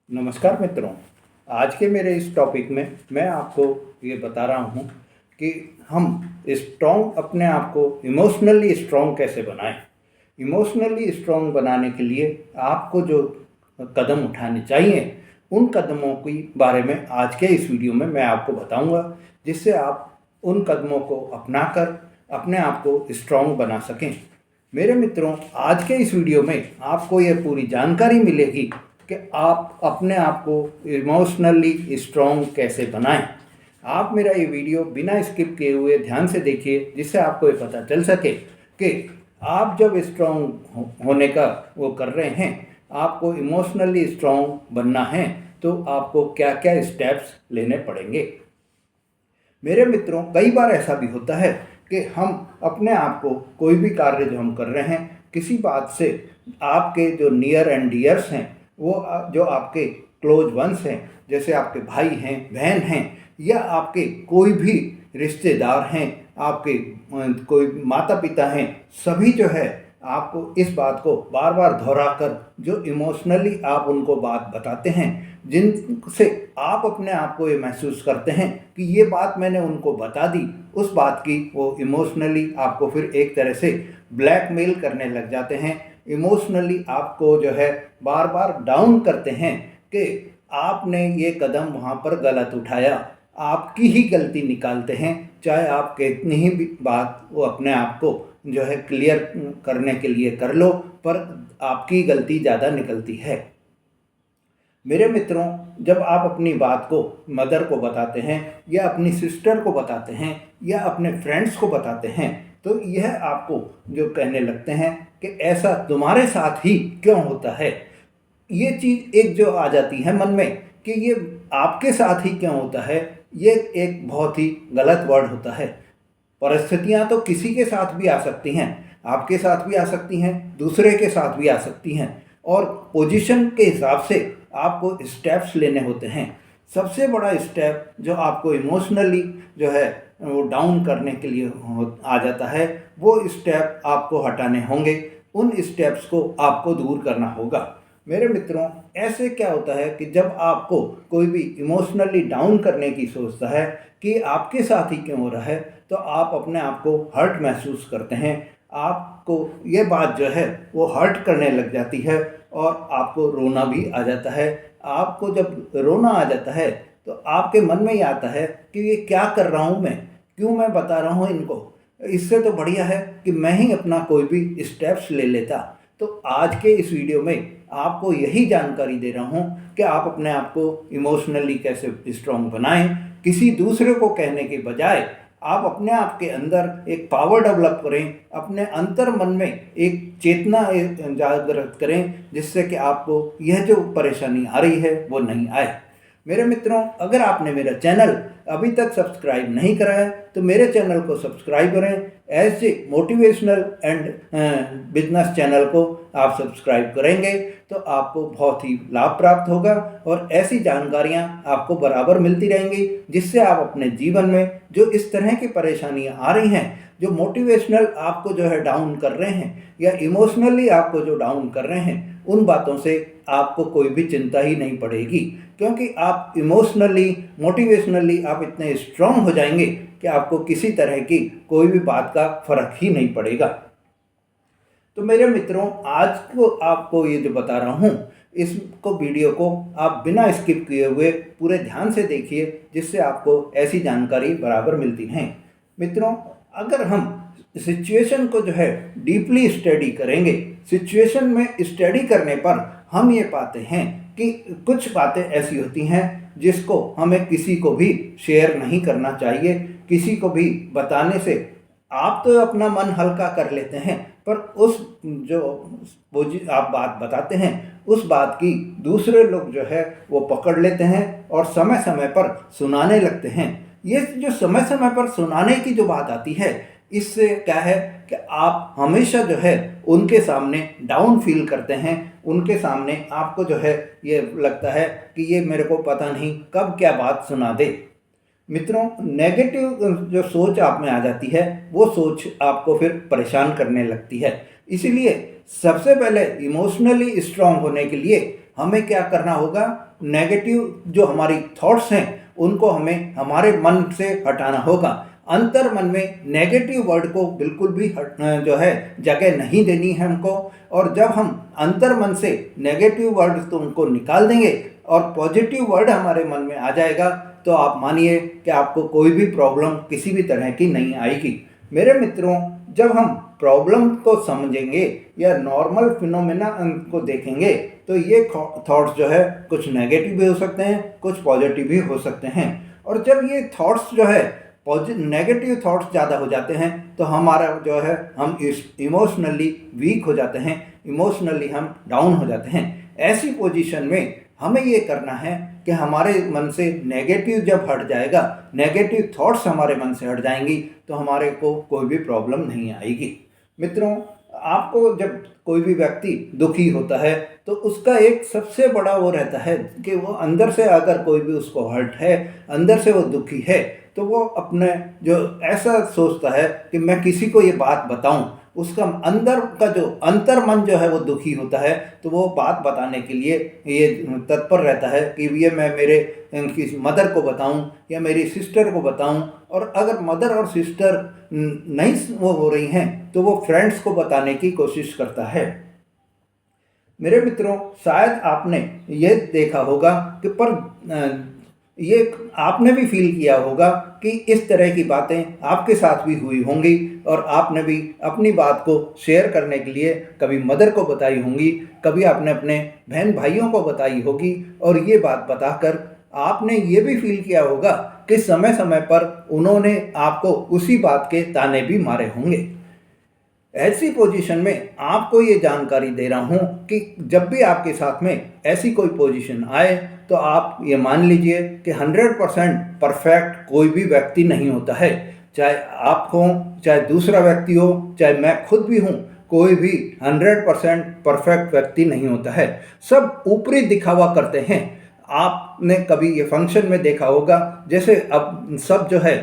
नमस्कार मित्रों। आज के मेरे इस टॉपिक में मैं आपको ये बता रहा हूँ कि हम स्ट्रॉन्ग अपने आप को इमोशनली स्ट्रॉन्ग कैसे बनाएं। इमोशनली स्ट्रॉन्ग बनाने के लिए आपको जो कदम उठाने चाहिए उन कदमों के बारे में आज के इस वीडियो में मैं आपको बताऊंगा, जिससे आप उन कदमों को अपनाकर अपने आप को स्ट्रॉन्ग बना सकें। मेरे मित्रों, आज के इस वीडियो में आपको ये पूरी जानकारी मिलेगी कि आप अपने आप को इमोशनली स्ट्रॉन्ग कैसे बनाएं। आप मेरा ये वीडियो बिना स्किप किए हुए ध्यान से देखिए, जिससे आपको ये पता चल सके कि आप जब स्ट्रॉन्ग होने का वो कर रहे हैं, आपको इमोशनली स्ट्रॉन्ग बनना है तो आपको क्या क्या स्टेप्स लेने पड़ेंगे। मेरे मित्रों, कई बार ऐसा भी होता है कि हम अपने आप को कोई भी कार्य जो हम कर रहे हैं, किसी बात से आपके जो नियर एंड डियर्स हैं, वो जो आपके क्लोज वंस हैं, जैसे आपके भाई हैं, बहन हैं, या आपके कोई भी रिश्तेदार हैं, आपके कोई माता पिता हैं, सभी जो है आपको इस बात को बार बार दोहरा कर जो इमोशनली आप उनको बात बताते हैं, जिनसे आप अपने आप को ये महसूस करते हैं कि ये बात मैंने उनको बता दी, उस बात की वो इमोशनली आपको फिर एक तरह से ब्लैकमेल करने लग जाते हैं। इमोशनली आपको जो है बार बार डाउन करते हैं कि आपने ये कदम वहाँ पर गलत उठाया, आपकी ही गलती निकालते हैं। चाहे आप कितनी ही भी बात वो अपने आप को जो है क्लियर करने के लिए कर लो, पर आपकी गलती ज़्यादा निकलती है। मेरे मित्रों, जब आप अपनी बात को मदर को बताते हैं, या अपनी सिस्टर को बताते हैं, या अपने फ्रेंड्स को बताते हैं, तो यह आपको जो कहने लगते हैं कि ऐसा तुम्हारे साथ ही क्यों होता है। ये चीज़ एक जो आ जाती है मन में कि ये आपके साथ ही क्यों होता है, ये एक बहुत ही गलत वर्ड होता है। परिस्थितियाँ तो किसी के साथ भी आ सकती हैं, आपके साथ भी आ सकती हैं, दूसरे के साथ भी आ सकती हैं, और पोजीशन के हिसाब से आपको स्टेप्स लेने होते हैं। सबसे बड़ा स्टेप जो आपको इमोशनली जो है वो डाउन करने के लिए आ जाता है, वो स्टेप आपको हटाने होंगे। उन स्टेप्स को आपको दूर करना होगा। मेरे मित्रों, ऐसे क्या होता है कि जब आपको कोई भी इमोशनली डाउन करने की सोचता है कि आपके साथ ही क्यों हो रहा है, तो आप अपने आप को हर्ट महसूस करते हैं। आपको ये बात जो है वो हर्ट करने लग जाती है और आपको रोना भी आ जाता है। आपको जब रोना आ जाता है तो आपके मन में ही आता है कि ये क्या कर रहा हूँ मैं, क्यों मैं बता रहा हूँ इनको, इससे तो बढ़िया है कि मैं ही अपना कोई भी स्टेप्स ले लेता। तो आज के इस वीडियो में आपको यही जानकारी दे रहा हूँ कि आप अपने आप को इमोशनली कैसे स्ट्रॉन्ग बनाएं। किसी दूसरे को कहने के बजाय आप अपने आप के अंदर एक पावर डेवलप करें, अपने अंतर मन में एक चेतना जागृत करें, जिससे कि आपको यह जो परेशानी आ रही है वो नहीं आए। मेरे मित्रों, अगर आपने मेरा चैनल अभी तक सब्सक्राइब नहीं करा है तो मेरे चैनल को सब्सक्राइब करें। ऐसे मोटिवेशनल एंड बिजनेस चैनल को आप सब्सक्राइब करेंगे तो आपको बहुत ही लाभ प्राप्त होगा, और ऐसी जानकारियां आपको बराबर मिलती रहेंगी, जिससे आप अपने जीवन में जो इस तरह की परेशानियां आ रही हैं, जो मोटिवेशनल आपको जो है डाउन कर रहे हैं, या इमोशनली आपको जो डाउन कर रहे हैं, उन बातों से आपको कोई भी चिंता ही नहीं पड़ेगी, क्योंकि आप इमोशनली मोटिवेशनली आप इतने स्ट्रांग हो जाएंगे कि आपको किसी तरह की कोई भी बात का फर्क ही नहीं पड़ेगा। तो मेरे मित्रों, आज को आपको ये जो बता रहा हूँ, इसको वीडियो को आप बिना स्किप किए हुए पूरे ध्यान से देखिए, जिससे आपको ऐसी जानकारी बराबर मिलती हैं। मित्रों, अगर हम सिचुएशन को जो है डीपली स्टडी करेंगे, सिचुएशन में स्टडी करने पर हम ये पाते हैं कि कुछ बातें ऐसी होती हैं जिसको हमें किसी को भी शेयर नहीं करना चाहिए। किसी को भी बताने से आप तो अपना मन हल्का कर लेते हैं, पर उस जो आप बात बताते हैं, उस बात की दूसरे लोग जो है वो पकड़ लेते हैं और समय समय पर सुनाने लगते हैं। ये जो समय समय पर सुनाने की जो बात आती है, इससे क्या है कि आप हमेशा जो है उनके सामने डाउन फील करते हैं। उनके सामने आपको जो है ये लगता है कि ये मेरे को पता नहीं कब क्या बात सुना दे। मित्रों, नेगेटिव जो सोच आप में आ जाती है, वो सोच आपको फिर परेशान करने लगती है। इसीलिए सबसे पहले इमोशनली स्ट्रांग होने के लिए हमें क्या करना होगा, नेगेटिव जो हमारी थॉट्स हैं उनको हमें हमारे मन से हटाना होगा। अंतर मन में नेगेटिव वर्ड को बिल्कुल भी जो है जगह नहीं देनी है हमको। और जब हम अंतर मन से नेगेटिव वर्ड तो उनको निकाल देंगे और पॉजिटिव वर्ड हमारे मन में आ जाएगा, तो आप मानिए कि आपको कोई भी प्रॉब्लम किसी भी तरह की नहीं आएगी। मेरे मित्रों, जब हम प्रॉब्लम को समझेंगे या नॉर्मल फिनोमेना को देखेंगे तो ये थॉट्स जो है कुछ नेगेटिव भी हो सकते हैं, कुछ पॉजिटिव भी हो सकते हैं। और जब ये थॉट्स जो है नेगेटिव थॉट्स ज़्यादा हो जाते हैं तो हमारा जो है हम इमोशनली वीक हो जाते हैं, इमोशनली हम डाउन हो जाते हैं। ऐसी पोजीशन में हमें ये करना है कि हमारे मन से नेगेटिव जब हट जाएगा, नेगेटिव थॉट्स हमारे मन से हट जाएंगी, तो हमारे को कोई भी प्रॉब्लम नहीं आएगी। मित्रों, आपको जब कोई भी व्यक्ति दुखी होता है तो उसका एक सबसे बड़ा वो रहता है कि वो अंदर से अगर कोई भी उसको हर्ट है, अंदर से वो दुखी है, तो वो अपने जो ऐसा सोचता है कि मैं किसी को ये बात बताऊं। उसका अंदर का जो अंतर मन जो है वो दुखी होता है, तो वो बात बताने के लिए ये तत्पर रहता है कि ये मैं मेरे किसी मदर को बताऊं या मेरी सिस्टर को बताऊं। और अगर मदर और सिस्टर नहीं वो हो रही हैं तो वो फ्रेंड्स को बताने की कोशिश करता है। मेरे मित्रों, शायद आपने ये देखा होगा कि ये आपने भी फील किया होगा कि इस तरह की बातें आपके साथ भी हुई होंगी और आपने भी अपनी बात को शेयर करने के लिए कभी मदर को बताई होंगी, कभी आपने अपने बहन भाइयों को बताई होगी। और ये बात बताकर आपने ये भी फील किया होगा कि समय समय पर उन्होंने आपको उसी बात के ताने भी मारे होंगे। ऐसी पोजीशन में आपको ये जानकारी दे रहा हूँ कि जब भी आपके साथ में ऐसी कोई पोजीशन आए तो आप ये मान लीजिए कि 100% परफेक्ट कोई भी व्यक्ति नहीं होता है। चाहे आप हो, चाहे दूसरा व्यक्ति हो, चाहे मैं खुद भी हूँ, कोई भी 100% परफेक्ट व्यक्ति नहीं होता है। सब ऊपरी दिखावा करते हैं। आपने कभी ये फंक्शन में देखा होगा, जैसे अब सब जो है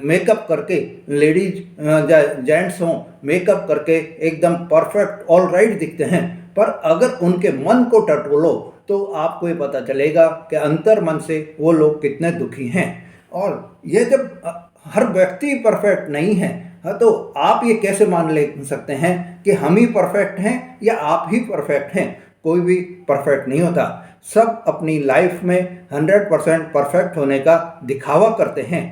मेकअप करके, लेडीज जेंट्स हों, मेकअप करके एकदम परफेक्ट ऑल राइट दिखते हैं, पर अगर उनके मन को टटोलो तो आपको ये पता चलेगा कि अंतर मन से वो लोग कितने दुखी हैं। और ये जब हर व्यक्ति परफेक्ट नहीं है, तो आप ये कैसे मान ले सकते हैं कि हम ही परफेक्ट हैं या आप ही परफेक्ट हैं? कोई भी परफेक्ट नहीं होता। सब अपनी लाइफ में 100% परफेक्ट होने का दिखावा करते हैं।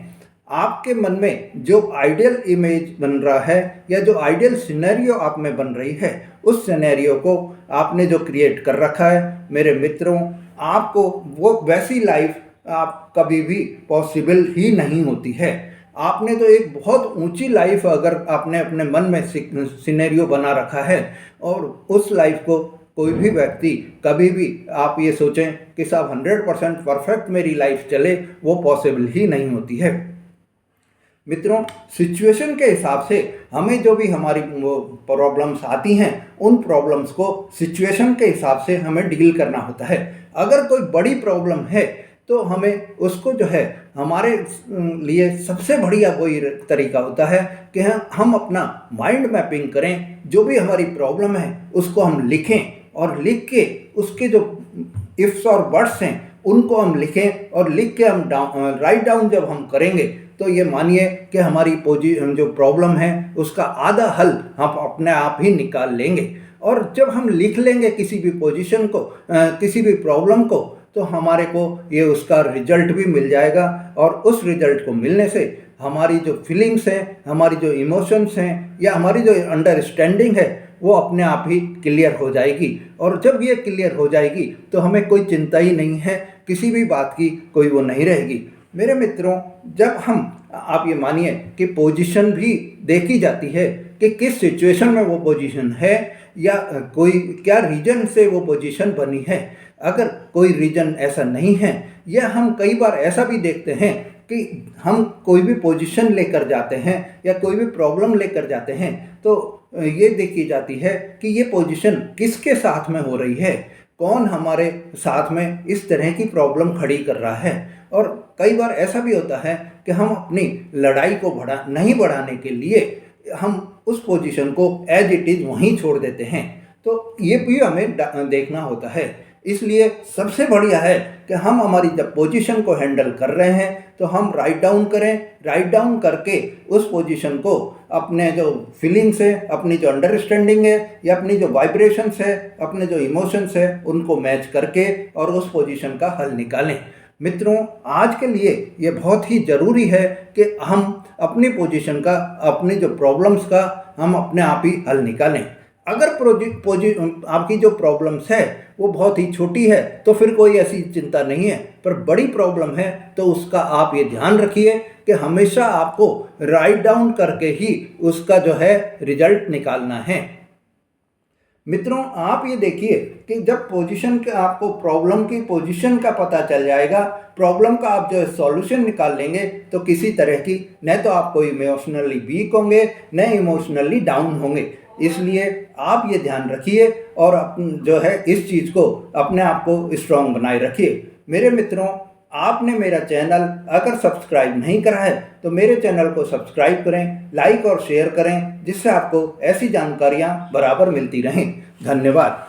आपके मन में जो आइडियल इमेज बन रहा है या जो आइडियल सिनेरियो आप में बन रही है, उस सिनेरियो को आपने जो क्रिएट कर रखा है, मेरे मित्रों, आपको वो वैसी लाइफ आप कभी भी पॉसिबल ही नहीं होती है। आपने तो एक बहुत ऊंची लाइफ अगर आपने अपने मन में सिनेरियो बना रखा है, और उस लाइफ को कोई भी व्यक्ति कभी भी आप ये सोचें कि साहब 100% परफेक्ट मेरी लाइफ चले, वो पॉसिबल ही नहीं होती है। मित्रों, सिचुएशन के हिसाब से हमें जो भी हमारी वो प्रॉब्लम्स आती हैं, उन प्रॉब्लम्स को सिचुएशन के हिसाब से हमें डील करना होता है। अगर कोई बड़ी प्रॉब्लम है तो हमें उसको जो है, हमारे लिए सबसे बढ़िया वही तरीका होता है कि हम अपना माइंड मैपिंग करें। जो भी हमारी प्रॉब्लम है उसको हम लिखें, और लिख के उसके जो इफ्स और बट्स हैं उनको हम लिखें, और लिख के हम राइट डाउन जब हम करेंगे तो ये मानिए कि हमारी जो प्रॉब्लम है उसका आधा हल हम अपने आप ही निकाल लेंगे। और जब हम लिख लेंगे किसी भी पोजीशन को, किसी भी प्रॉब्लम को, तो हमारे को ये उसका रिजल्ट भी मिल जाएगा। और उस रिजल्ट को मिलने से हमारी जो फीलिंग्स हैं, हमारी जो इमोशंस हैं, या हमारी जो अंडरस्टैंडिंग है, वो अपने आप ही क्लियर हो जाएगी। और जब ये क्लियर हो जाएगी तो हमें कोई चिंता ही नहीं है, किसी भी बात की कोई वो नहीं रहेगी। मेरे मित्रों, जब आप ये मानिए कि पोजीशन भी देखी जाती है कि किस सिचुएशन में वो पोजीशन है, या कोई क्या रीजन से वो पोजीशन बनी है। अगर कोई रीजन ऐसा नहीं है, या हम कई बार ऐसा भी देखते हैं कि हम कोई भी पोजीशन लेकर जाते हैं या कोई भी प्रॉब्लम लेकर जाते हैं, तो ये देखी जाती है कि ये पोजीशन किसके साथ में हो रही है, कौन हमारे साथ में इस तरह की प्रॉब्लम खड़ी कर रहा है। और कई बार ऐसा भी होता है कि हम अपनी लड़ाई को नहीं बढ़ाने के लिए हम उस पोजीशन को एज इट इज़ वहीं छोड़ देते हैं। तो ये भी हमें देखना होता है। इसलिए सबसे बढ़िया है कि हम हमारी जब पोजीशन को हैंडल कर रहे हैं तो हम राइट डाउन करें, राइट डाउन करके उस पोजीशन को अपने जो फीलिंग्स है, अपनी जो अंडरस्टैंडिंग है या अपनी जो वाइब्रेशंस है, अपने जो इमोशंस है, उनको मैच करके और उस पोजीशन का हल निकालें। मित्रों, आज के लिए ये बहुत ही ज़रूरी है कि हम अपनी पोजीशन का, अपनी जो प्रॉब्लम्स का हम अपने आप ही हल निकालें। अगर आपकी जो प्रॉब्लम्स है वो बहुत ही छोटी है तो फिर कोई ऐसी चिंता नहीं है, पर बड़ी प्रॉब्लम है तो उसका आप ये ध्यान रखिए कि हमेशा आपको राइट डाउन करके ही उसका जो है रिजल्ट निकालना है। मित्रों, आप ये देखिए कि जब पोजीशन के आपको प्रॉब्लम की पोजीशन का पता चल जाएगा, प्रॉब्लम का आप जो सॉल्यूशन निकाल लेंगे तो किसी तरह की न तो आप कोई इमोशनली वीक होंगे न इमोशनली डाउन होंगे। इसलिए आप ये ध्यान रखिए और जो है इस चीज़ को अपने आप को स्ट्रॉन्ग बनाए रखिए। मेरे मित्रों, आपने मेरा चैनल अगर सब्सक्राइब नहीं करा है तो मेरे चैनल को सब्सक्राइब करें, लाइक और शेयर करें, जिससे आपको ऐसी जानकारियाँ बराबर मिलती रहें। धन्यवाद।